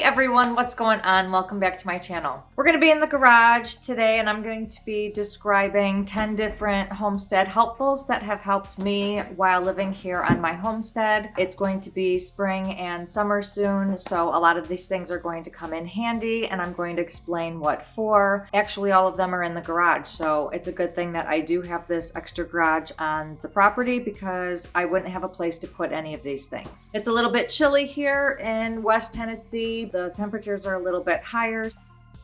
everyone, what's going on? Welcome back to my channel. We're going to be in the garage today and I'm going to be describing 10 different homestead helpfuls that have helped me while living here on my homestead. It's going to be spring and summer soon, so a lot of these things are going to come in handy and I'm going to explain what for. Actually, all of them are in the garage, so it's a good thing that I do have this extra garage on the property because I wouldn't have a place to put any of these things. It's a little bit chilly here in West Tennessee. The temperatures are a little bit higher.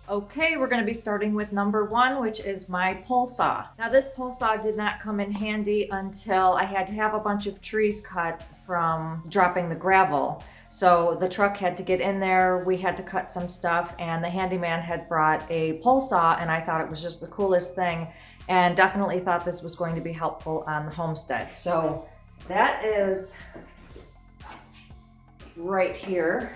Okay, we're going to be starting with number one, which is my pole saw. Now this pole saw did not come in handy until I had to have a bunch of trees cut from dropping the gravel. So the truck had to get in there, we had to cut some stuff, and the handyman had brought a pole saw, and I thought it was just the coolest thing and definitely thought this was going to be helpful on the homestead. So that is right here.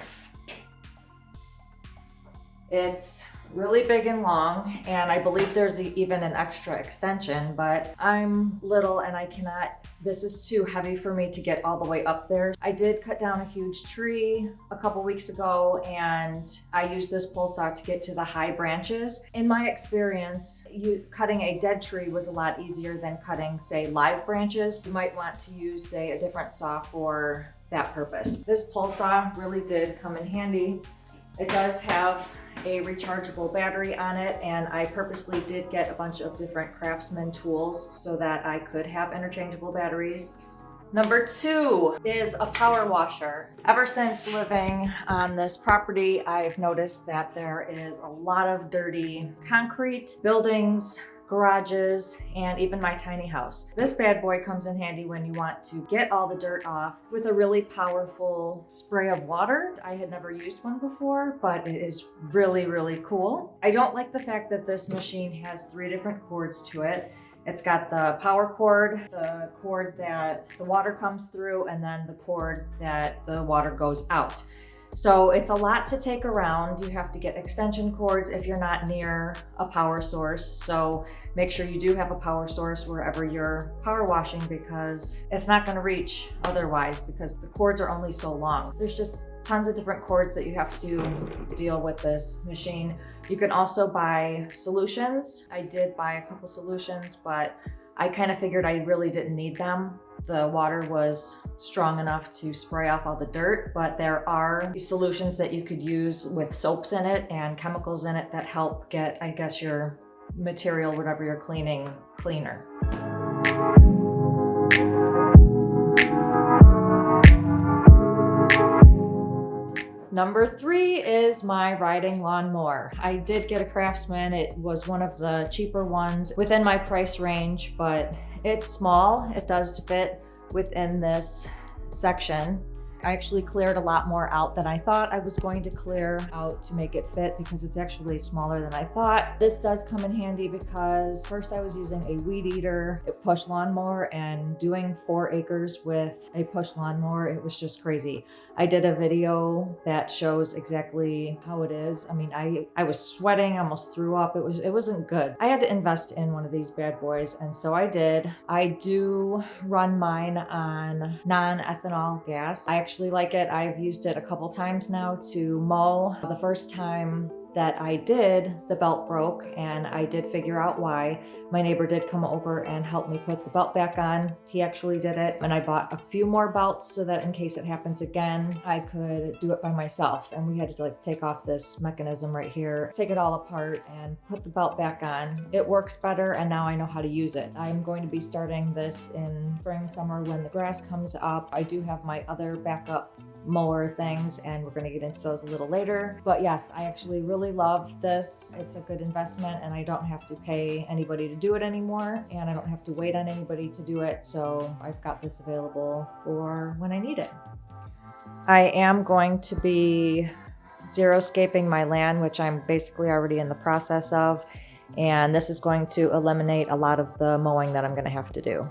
It's really big and long, and I believe there's even an extra extension, but I'm little and this is too heavy for me to get all the way up there. I did cut down a huge tree a couple weeks ago and I used this pole saw to get to the high branches. In my experience, cutting a dead tree was a lot easier than cutting, say, live branches. You might want to use, say, a different saw for that purpose. This pole saw really did come in handy. It does have a rechargeable battery on it, and I purposely did get a bunch of different Craftsman tools so that I could have interchangeable batteries. Number two is a power washer. Ever since living on this property, I've noticed that there is a lot of dirty concrete, buildings, garages, and even my tiny house. This bad boy comes in handy when you want to get all the dirt off with a really powerful spray of water. I had never used one before, but it is really, really cool. I don't like the fact that this machine has 3 different cords to it. It's got the power cord, the cord that the water comes through, and then the cord that the water goes out. So it's a lot to take around. You have to get extension cords if you're not near a power source. So make sure you do have a power source wherever you're power washing, because it's not going to reach otherwise because the cords are only so long. There's just tons of different cords that you have to deal with this machine. You can also buy solutions. I did buy a couple solutions, but I kind of figured I really didn't need them. The water was strong enough to spray off all the dirt, but there are solutions that you could use with soaps in it and chemicals in it that help get, I guess, your material, whatever you're cleaning, cleaner. Number 3 is my riding lawnmower. I did get a Craftsman. It was one of the cheaper ones within my price range, but it's small. It does fit within this section. I actually cleared a lot more out than I thought I was going to clear out to make it fit because it's actually smaller than I thought. This does come in handy because first I was using a weed eater, a push lawnmower, and doing 4 acres with a push lawnmower, it was just crazy. I did a video that shows exactly how it is. I mean, I was sweating, I almost threw up. It wasn't good. I had to invest in one of these bad boys, and so I did. I do run mine on non-ethanol gas. I actually like it. I've used it a couple times now to mow. The first time that I did, the belt broke, and I did figure out why. My neighbor did come over and help me put the belt back on. He actually did it, and I bought a few more belts so that in case it happens again, I could do it by myself. And we had to take off this mechanism right here, take it all apart, and put the belt back on. It works better, and now I know how to use it. I'm going to be starting this in spring, summer when the grass comes up. I do have my other backup mower things, and we're going to get into those a little later. But yes, I actually really love this. It's a good investment, and I don't have to pay anybody to do it anymore, and I don't have to wait on anybody to do it. So I've got this available for when I need it. I am going to be xeriscaping my land, which I'm basically already in the process of, and this is going to eliminate a lot of the mowing that I'm going to have to do.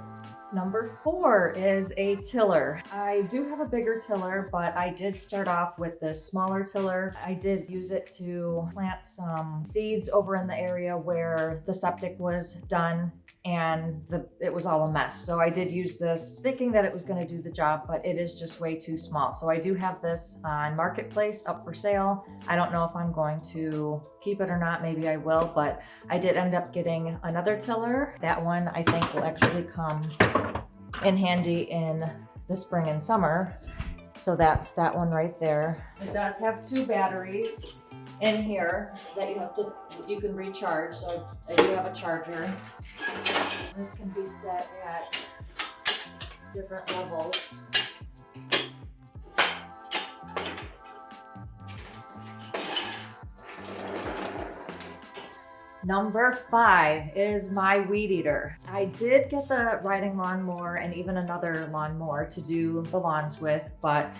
Number 4 is a tiller. I do have a bigger tiller, but I did start off with this smaller tiller. I did use it to plant some seeds over in the area where the septic was done, and it was all a mess. So I did use this thinking that it was going to do the job, but it is just way too small. So I do have this on Marketplace up for sale. I don't know if I'm going to keep it or not. Maybe I will, but I did end up getting another tiller. That one I think will actually come in handy in the spring and summer. So that's that one right there. It does have 2 batteries in here that you can recharge. So I do have a charger. This can be set at different levels. Number 5 is my weed eater. I did get the riding lawnmower and even another lawnmower to do the lawns with, but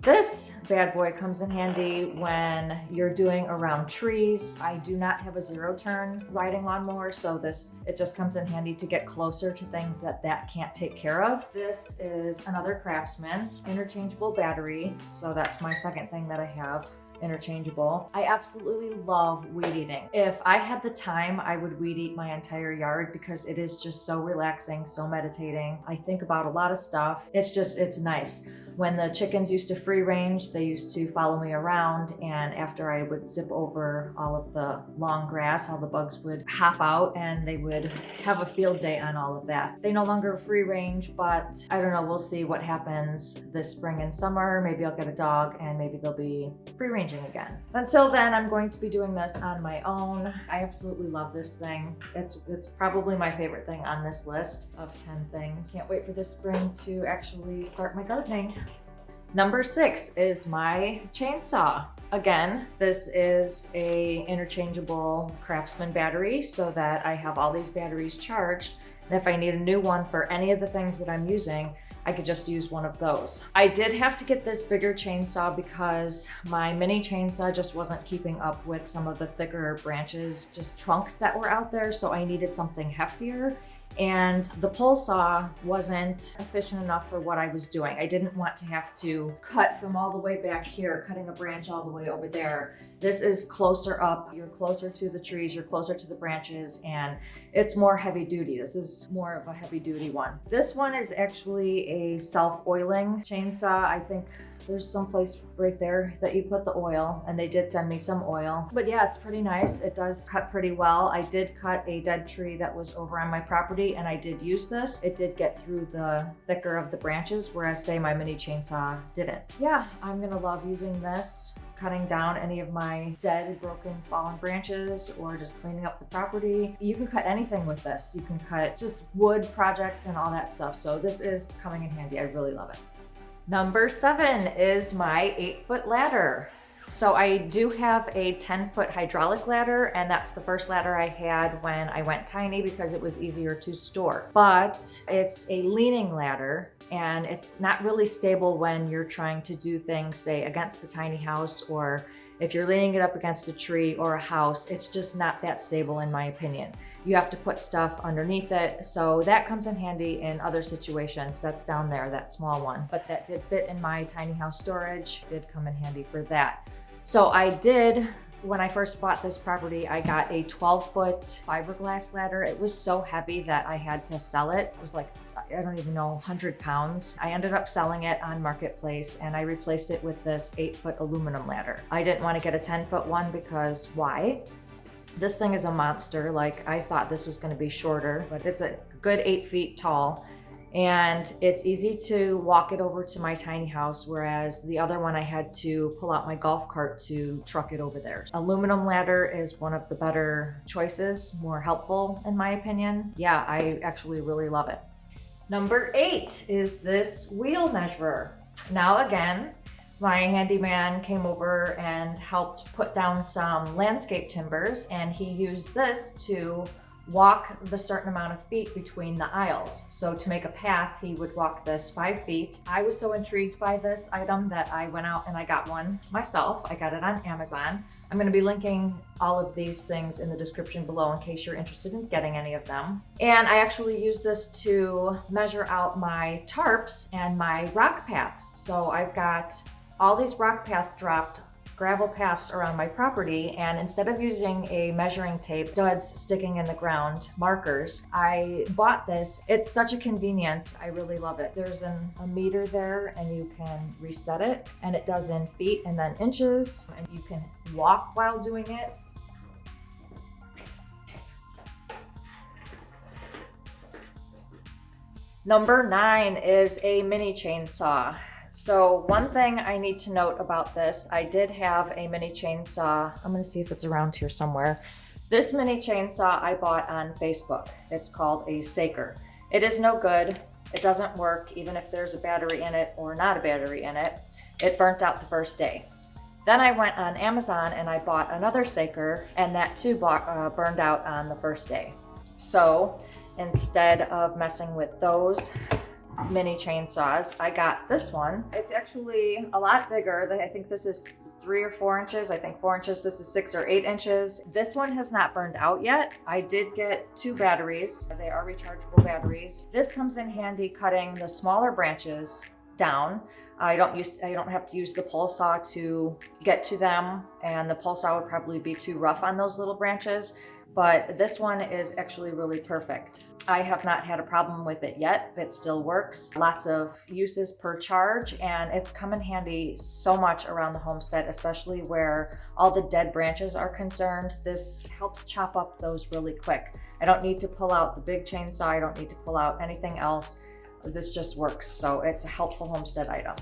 this bad boy comes in handy when you're doing around trees. I do not have a 0-turn riding lawnmower, so it just comes in handy to get closer to things that can't take care of. This is another Craftsman, interchangeable battery, so that's my second thing that I have. Interchangeable. I absolutely love weed eating. If I had the time, I would weed eat my entire yard because it is just so relaxing, so meditating. I think about a lot of stuff. It's nice. When the chickens used to free range, they used to follow me around, and after I would zip over all of the long grass, all the bugs would hop out and they would have a field day on all of that. They no longer free range, but I don't know, we'll see what happens this spring and summer. Maybe I'll get a dog and maybe they'll be free ranging again. Until then, I'm going to be doing this on my own. I absolutely love this thing. It's probably my favorite thing on this list of 10 things. Can't wait for this spring to actually start my gardening. Number 6 is my chainsaw. Again, this is a interchangeable Craftsman battery so that I have all these batteries charged. And if I need a new one for any of the things that I'm using, I could just use one of those. I did have to get this bigger chainsaw because my mini chainsaw just wasn't keeping up with some of the thicker branches, just trunks that were out there. So I needed something heftier. And the pole saw wasn't efficient enough for what I was doing. I didn't want to have to cut from all the way back here, cutting a branch all the way over there. This is closer up, you're closer to the trees, you're closer to the branches, and it's more heavy duty. This is more of a heavy duty one. This one is actually a self-oiling chainsaw. I think there's some place right there that you put the oil, and they did send me some oil. But yeah, it's pretty nice. It does cut pretty well. I did cut a dead tree that was over on my property, and I did use this. It did get through the thicker of the branches, whereas say my mini chainsaw didn't. Yeah, I'm gonna love using this, cutting down any of my dead, broken, fallen branches, or just cleaning up the property. You can cut anything with this. You can cut just wood projects and all that stuff. So this is coming in handy. I really love it. Number 7 is my 8-foot ladder. So I do have a 10-foot hydraulic ladder, and that's the first ladder I had when I went tiny because it was easier to store. But it's a leaning ladder, and it's not really stable when you're trying to do things, say, against the tiny house, or if you're leaning it up against a tree or a house. It's just not that stable in my opinion. You have to put stuff underneath it, so that comes in handy in other situations. That's down there, that small one. But that did fit in my tiny house storage, did come in handy for that. So I did, when I first bought this property, I got a 12-foot fiberglass ladder. It was so heavy that I had to sell it. It was like, I don't even know, 100 pounds. I ended up selling it on Marketplace, and I replaced it with this 8-foot aluminum ladder. I didn't want to get a 10-foot one because why? This thing is a monster. Like, I thought this was going to be shorter, but it's a good 8 feet tall. And it's easy to walk it over to my tiny house, whereas the other one I had to pull out my golf cart to truck it over there. Aluminum ladder is one of the better choices, more helpful in my opinion. Yeah, I actually really love it. Number 8 is this wheel measurer. Now again, my handyman came over and helped put down some landscape timbers, and he used this to walk the certain amount of feet between the aisles. So to make a path, he would walk this 5 feet. I was so intrigued by this item that I went out and I got one myself. I got it on Amazon. I'm going to be linking all of these things in the description below in case you're interested in getting any of them. And I actually use this to measure out my tarps and my rock paths. So I've got all these rock paths dropped gravel paths around my property, and instead of using a measuring tape, studs sticking in the ground, markers, I bought this. It's such a convenience. I really love it. There's a meter there and you can reset it, and it does in feet and then inches, and you can walk while doing it. Number 9 is a mini chainsaw. So one thing I need to note about this, I did have a mini chainsaw. I'm gonna see if it's around here somewhere. This mini chainsaw I bought on Facebook. It's called a Saker. It is no good. It doesn't work even if there's a battery in it or not a battery in it. It burnt out the first day. Then I went on Amazon and I bought another Saker, and that too burned out on the first day. So instead of messing with those mini chainsaws, I got this one. It's actually a lot bigger. I think this is 3 or 4 inches. I think 4 inches. This is 6 or 8 inches. This one has not burned out yet. I did get 2 batteries. They are rechargeable batteries. This comes in handy cutting the smaller branches down. I don't have to use the pole saw to get to them, and the pole saw would probably be too rough on those little branches. But this one is actually really perfect. I have not had a problem with it yet. It still works. Lots of uses per charge, and it's come in handy so much around the homestead, especially where all the dead branches are concerned. This helps chop up those really quick. I don't need to pull out the big chainsaw. I don't need to pull out anything else. This just works, so it's a helpful homestead item.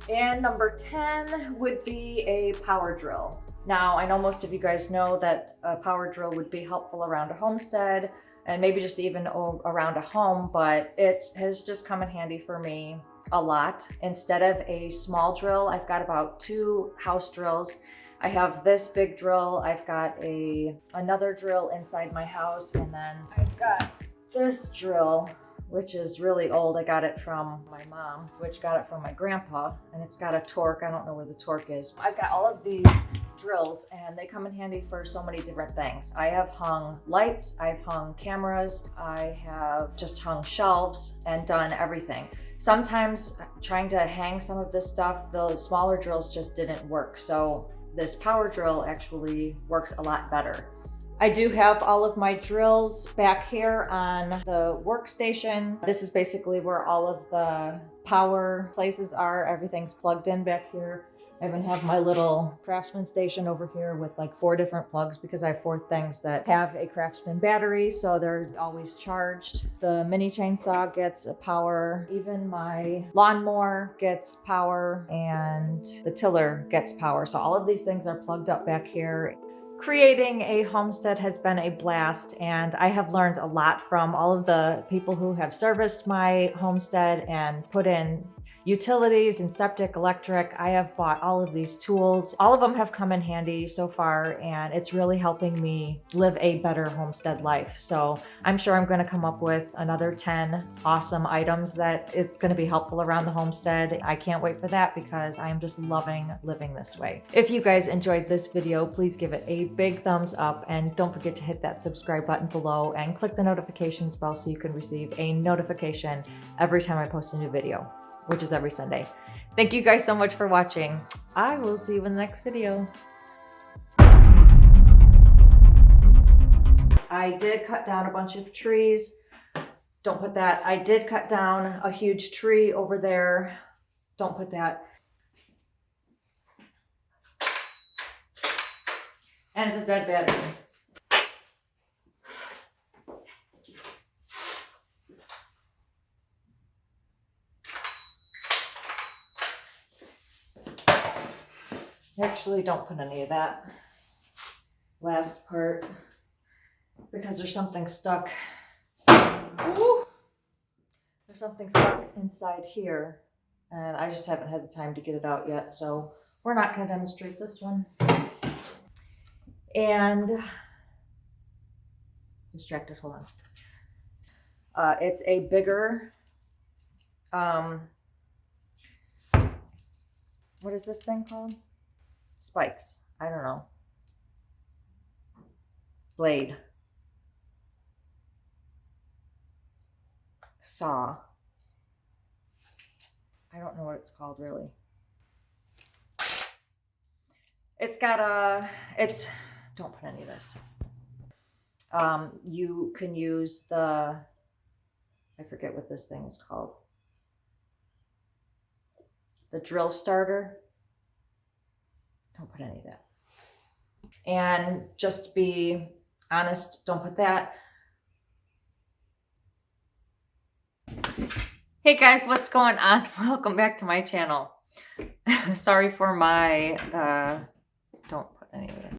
And number 10 would be a power drill. Now, I know most of you guys know that a power drill would be helpful around a homestead and maybe just even around a home, but it has just come in handy for me a lot. Instead of a small drill, I've got about 2 house drills. I have this big drill, I've got another drill inside my house, and then I've got this drill, which is really old. I got it from my mom, which got it from my grandpa, and it's got a torque. I don't know where the torque is. I've got all of these drills, and they come in handy for so many different things. I have hung lights, I've hung cameras, I have just hung shelves and done everything. Sometimes trying to hang some of this stuff, the smaller drills just didn't work. So this power drill actually works a lot better. I do have all of my drills back here on the workstation. This is basically where all of the power places are. Everything's plugged in back here. I even have my little Craftsman station over here with like 4 different plugs because I have 4 things that have a Craftsman battery, so they're always charged. The mini chainsaw gets a power. Even my lawnmower gets power, and the tiller gets power. So all of these things are plugged up back here. Creating a homestead has been a blast, and I have learned a lot from all of the people who have serviced my homestead and put in utilities and septic, electric. I have bought all of these tools. All of them have come in handy so far, and it's really helping me live a better homestead life. So I'm sure I'm going to come up with another 10 awesome items that is going to be helpful around the homestead. I can't wait for that because I am just loving living this way. If you guys enjoyed this video, please give it a big thumbs up, and don't forget to hit that subscribe button below and click the notifications bell so you can receive a notification every time I post a new video, which is every Sunday. Thank you guys so much for watching. I will see you in the next video. I did cut down a bunch of trees. Don't put that. I did cut down a huge tree over there. Don't put that. And it's a dead battery. Actually, don't put any of that last part because there's something stuck. Ooh. There's something stuck inside here, and I just haven't had the time to get it out yet, so we're not going to demonstrate this one. And distracted, hold on. It's a bigger, what is this thing called? Spikes. I don't know. Blade. Saw. I don't know what it's called really. It's got don't put any of this. You can use I forget what this thing is called. The drill starter. Don't put any of that. And just be honest, don't put that. Hey guys, what's going on? Welcome back to my channel. Sorry for my, don't put any of this.